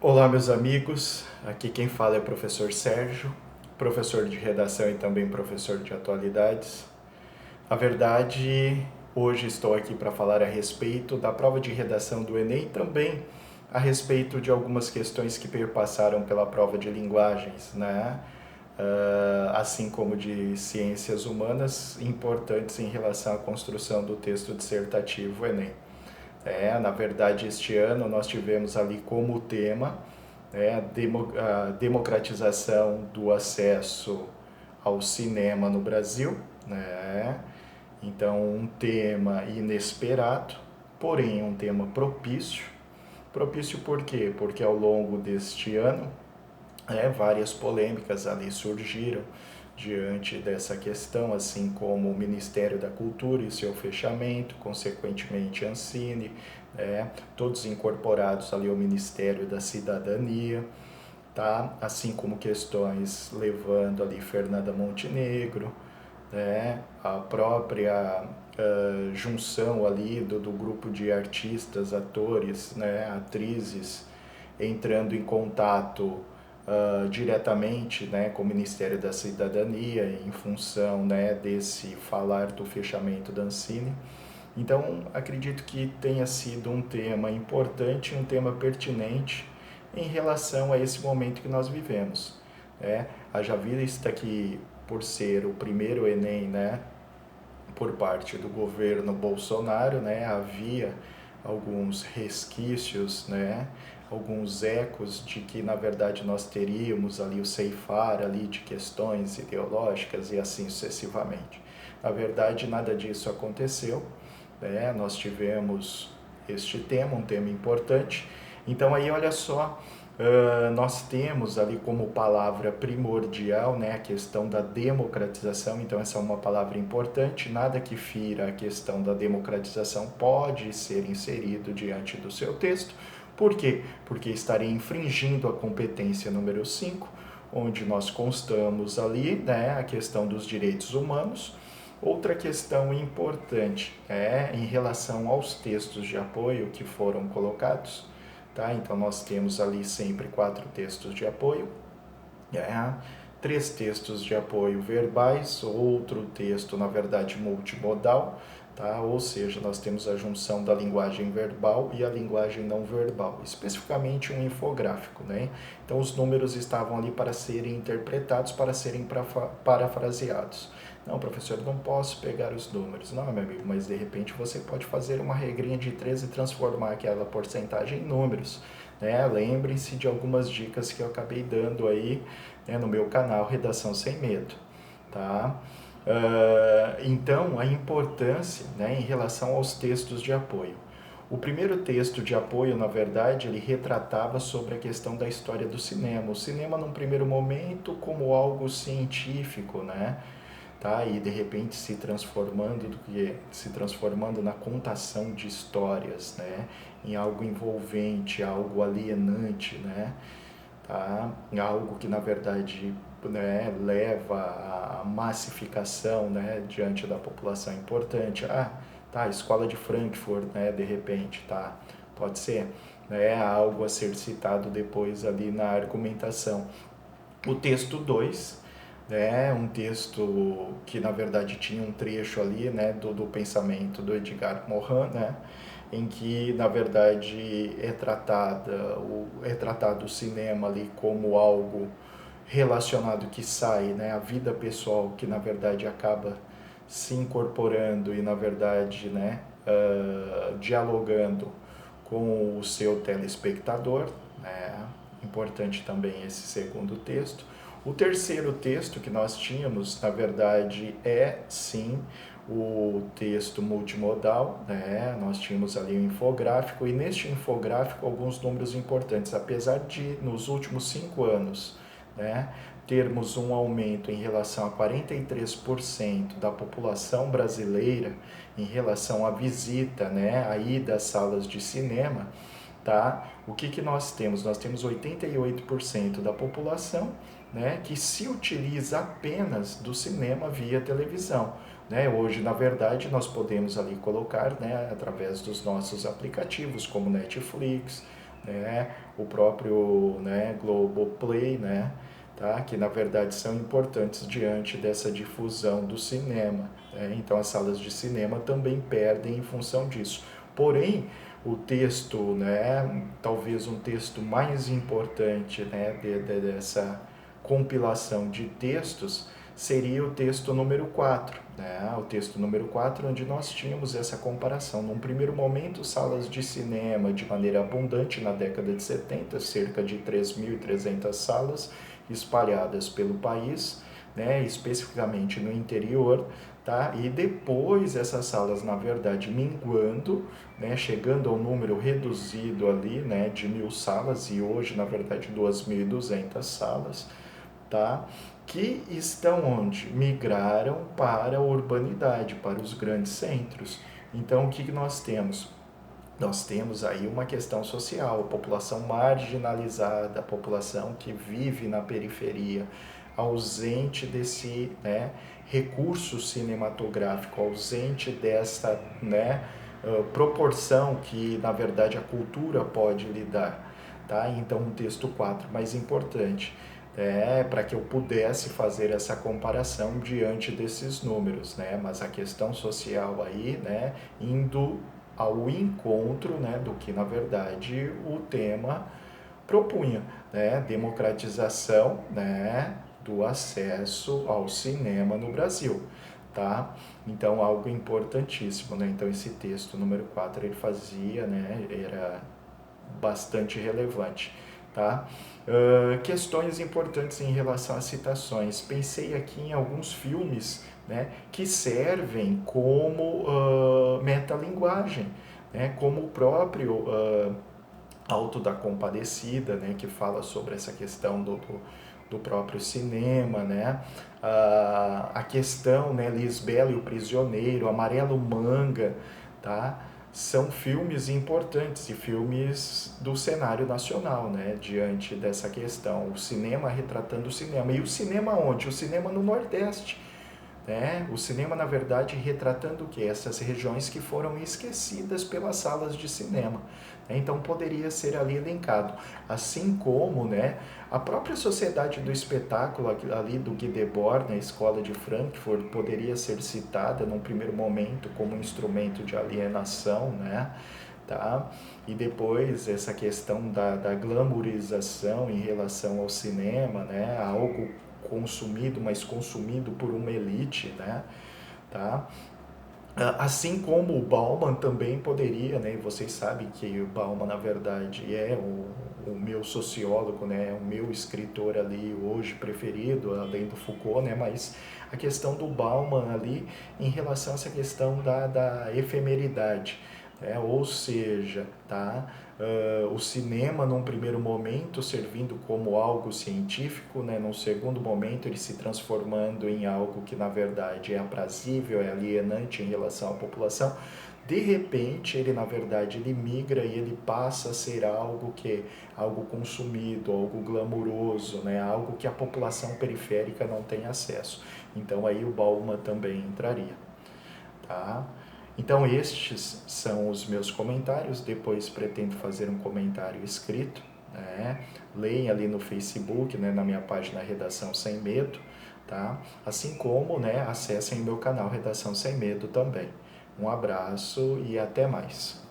Olá, meus amigos. Aqui quem fala é o professor Sérgio, professor de redação e também professor de atualidades. Na verdade, hoje estou aqui para falar a respeito da prova de redação do Enem e também a respeito de algumas questões que perpassaram pela prova de linguagens, né? Assim como de ciências humanas, importantes em relação à construção do texto dissertativo Enem. Na verdade, este ano nós tivemos ali como tema, a democratização do acesso ao cinema no Brasil, né? Então, um tema inesperado, porém um tema propício. Propício por quê? Porque ao longo deste ano, várias polêmicas ali surgiram diante dessa questão, assim como o Ministério da Cultura e seu fechamento, consequentemente a Ancine, todos incorporados ali ao Ministério da Cidadania, tá? Assim como questões levando ali Fernanda Montenegro, a própria junção ali do grupo de artistas, atores, atrizes, entrando em contato diretamente, com o Ministério da Cidadania em função, desse falar do fechamento da Ancine. Então, acredito que tenha sido um tema importante, um tema pertinente em relação a esse momento que nós vivemos. Haja vista que, por ser o primeiro Enem, por parte do governo Bolsonaro, havia alguns resquícios, alguns ecos de que na verdade nós teríamos ali o ceifar ali de questões ideológicas e assim sucessivamente. Na verdade, nada disso aconteceu, nós tivemos este tema, um tema importante. Então aí olha só, nós temos ali como palavra primordial, a questão da democratização. Então essa é uma palavra importante, nada que fira a questão da democratização pode ser inserido diante do seu texto. Por quê? Porque estaria infringindo a competência número 5, onde nós constamos ali, a questão dos direitos humanos. Outra questão importante em relação aos textos de apoio que foram colocados. Então nós temos ali sempre 4 textos de apoio, 3 textos de apoio verbais, outro texto, na verdade, multimodal, ou seja, nós temos a junção da linguagem verbal e a linguagem não verbal, especificamente um infográfico. Então os números estavam ali para serem interpretados, para serem parafraseados. Não, professor, não posso pegar os números. Não, meu amigo, mas de repente você pode fazer uma regrinha de 13 e transformar aquela porcentagem em números. Lembrem-se de algumas dicas que eu acabei dando aí no meu canal Redação Sem Medo. Então, a importância em relação aos textos de apoio. O primeiro texto de apoio, na verdade, ele retratava sobre a questão da história do cinema. O cinema, num primeiro momento, como algo científico, e de repente se transformando na contação de histórias, em algo envolvente, algo alienante, algo que na verdade leva à massificação, diante da população importante. A escola de Frankfurt, de repente, pode ser, algo a ser citado depois ali na argumentação. O texto 2, um texto que na verdade tinha um trecho ali, do pensamento do Edgar Morin, em que na verdade é tratado o cinema ali como algo relacionado que sai, a vida pessoal que na verdade acaba se incorporando e na verdade dialogando com o seu telespectador. Importante também esse segundo texto. O terceiro texto que nós tínhamos, na verdade, é sim o texto multimodal, Nós tínhamos ali um infográfico e neste infográfico alguns números importantes, apesar de nos últimos 5 anos, termos um aumento em relação a 43% da população brasileira em relação à visita, a ida às salas de cinema. O que nós temos? Nós temos 88% da população que se utiliza apenas do cinema via televisão. Hoje, na verdade, nós podemos ali colocar, através dos nossos aplicativos, como Netflix, né, o próprio, né, Globoplay, né, tá, que na verdade são importantes diante dessa difusão do cinema, né? Então as salas de cinema também perdem em função disso. Porém, o texto, né, talvez um texto mais importante, né, dessa compilação de textos seria o texto número 4, né? O texto número 4, onde nós tínhamos essa comparação. Num primeiro momento, salas de cinema de maneira abundante na década de 70, cerca de 3.300 salas espalhadas pelo país, né? Especificamente no interior, tá? E depois essas salas, na verdade, minguando, né? Chegando ao número reduzido ali, né? De 1.000 salas e hoje, na verdade, 2.200 salas, tá? Que estão onde? Migraram para a urbanidade, para os grandes centros. Então, o que nós temos? Nós temos aí uma questão social, a população marginalizada, a população que vive na periferia, ausente desse, né, recurso cinematográfico, ausente dessa, né, proporção que, na verdade, a cultura pode lhe dar. Tá? Então, um texto 4 mais importante, para que eu pudesse fazer essa comparação diante desses números, né? Mas a questão social aí, né, indo ao encontro, né, do que na verdade o tema propunha, né, democratização, né, do acesso ao cinema no Brasil, tá? Então algo importantíssimo, né? Então esse texto número 4 ele fazia, né, era bastante relevante, tá? Questões importantes em relação às citações. Pensei aqui em alguns filmes, né, que servem como metalinguagem, né, como o próprio Auto da Compadecida, né, que fala sobre essa questão do próprio cinema, né, a questão, né, Lisbela e o Prisioneiro, Amarelo Manga, tá? São filmes importantes e filmes do cenário nacional, né, diante dessa questão. O cinema retratando o cinema. E o cinema onde? O cinema no Nordeste, né? O cinema, na verdade, retratando o quê? Essas regiões que foram esquecidas pelas salas de cinema. Então, poderia ser ali elencado. Assim como, né, a própria sociedade do espetáculo ali do Guy Debord, na Escola de Frankfurt, poderia ser citada num primeiro momento como instrumento de alienação, né? Tá? E depois essa questão da glamourização em relação ao cinema, né? Algo consumido, mas consumido por uma elite, né? Tá? Assim como o Bauman também poderia, né? E vocês sabem que o Bauman, na verdade, é o meu sociólogo, né? O meu escritor ali hoje preferido, além do Foucault, né? Mas a questão do Bauman ali em relação a essa questão da efemeridade, né? Ou seja, tá? O cinema num primeiro momento servindo como algo científico, né? Num segundo momento ele se transformando em algo que na verdade é aprazível, é alienante em relação à população. De repente ele na verdade ele migra e ele passa a ser algo que algo consumido, algo glamuroso, né? Algo que a população periférica não tem acesso. Então aí o Bauman também entraria, tá? Então estes são os meus comentários, depois pretendo fazer um comentário escrito, né? Leem ali no Facebook, né, na minha página Redação Sem Medo, tá? Assim como, né, acessem o meu canal Redação Sem Medo também. Um abraço e até mais.